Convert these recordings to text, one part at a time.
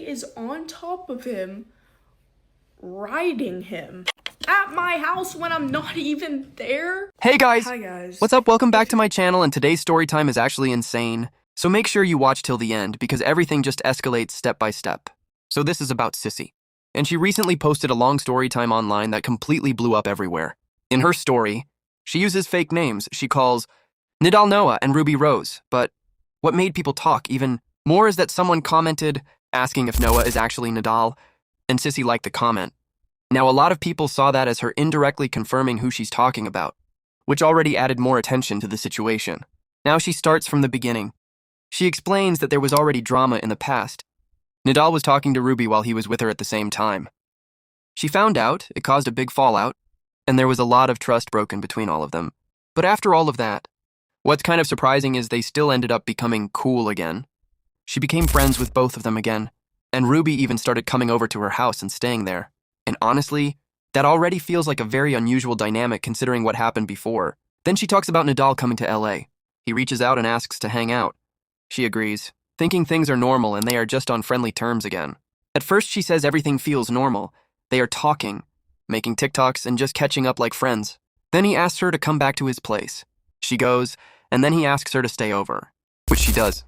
is on top of him, riding him at my house when I'm not even there. Hey guys! Hi guys. What's up? Welcome back to my channel, and today's story time is actually insane. So make sure you watch till the end because everything just escalates step by step. So this is about Cissy. And she recently posted a long story time online that completely blew up everywhere. In her story, she uses fake names. She calls Nidal Noah and Ruby Rose. But what made people talk even more is that someone commented asking if Noah is actually Nidal, and Cissy liked the comment. Now, a lot of people saw that as her indirectly confirming who she's talking about, which already added more attention to the situation. Now she starts from the beginning. She explains that there was already drama in the past. Nidal was talking to Ruby while he was with her at the same time. She found out, it caused a big fallout, and there was a lot of trust broken between all of them. But after all of that, what's kind of surprising is they still ended up becoming cool again. She became friends with both of them again, and Ruby even started coming over to her house and staying there. And honestly, that already feels like a very unusual dynamic considering what happened before. Then she talks about Nidal coming to LA. He reaches out and asks to hang out. She agrees, thinking things are normal and they are just on friendly terms again. At first she says everything feels normal. They are talking, making TikToks and just catching up like friends. Then he asks her to come back to his place. She goes, and then he asks her to stay over, which she does.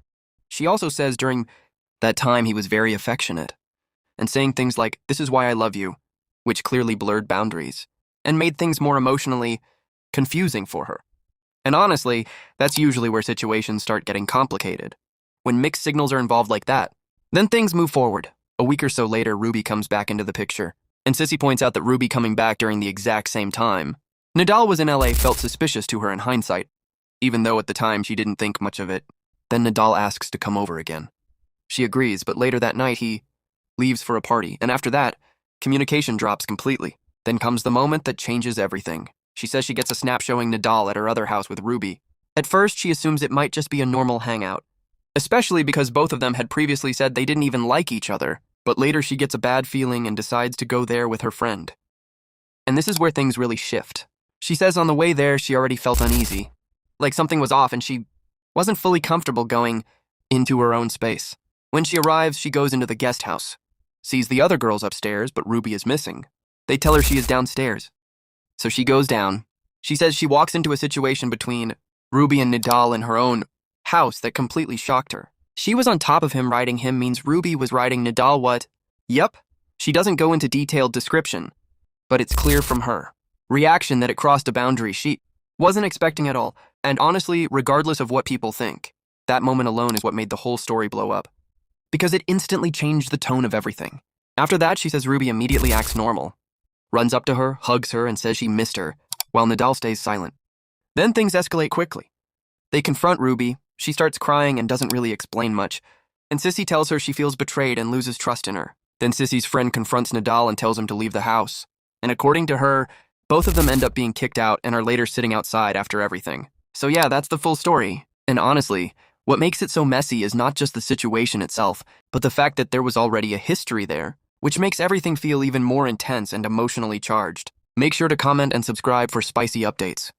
She also says during that time he was very affectionate, and saying things like, "This is why I love you," which clearly blurred boundaries, and made things more emotionally confusing for her. And honestly, that's usually where situations start getting complicated. When mixed signals are involved like that, then things move forward. A week or so later, Ruby comes back into the picture, and Cissy points out that Ruby coming back during the exact same time. Nidal was in LA felt suspicious to her in hindsight, even though at the time she didn't think much of it. Then Nidal asks to come over again. She agrees, but later that night he leaves for a party, and after that, communication drops completely. Then comes the moment that changes everything. She says she gets a snap showing Nidal at her other house with Ruby. At first, she assumes it might just be a normal hangout, especially because both of them had previously said they didn't even like each other. But later she gets a bad feeling and decides to go there with her friend. And this is where things really shift. She says on the way there she already felt uneasy, like something was off and she wasn't fully comfortable going into her own space. When she arrives, she goes into the guest house, sees the other girls upstairs, but Ruby is missing. They tell her she is downstairs. So she goes down. She says she walks into a situation between Ruby and Nidal in her own house that completely shocked her. She was on top of him. Riding him means Ruby was riding Nidal. What? Yep. She doesn't go into detailed description, but it's clear from her reaction that it crossed a boundary she wasn't expecting at all. And honestly, regardless of what people think, that moment alone is what made the whole story blow up, because it instantly changed the tone of everything. After that, she says Ruby immediately acts normal, runs up to her, hugs her, and says she missed her, while Nidal stays silent. Then things escalate quickly. They confront Ruby. She starts crying and doesn't really explain much, and Cissy tells her she feels betrayed and loses trust in her. Then Cissy's friend confronts Nidal and tells him to leave the house. And according to her, both of them end up being kicked out and are later sitting outside after everything. So yeah, that's the full story. And honestly, what makes it so messy is not just the situation itself, but the fact that there was already a history there, which makes everything feel even more intense and emotionally charged. Make sure to comment and subscribe for spicy updates.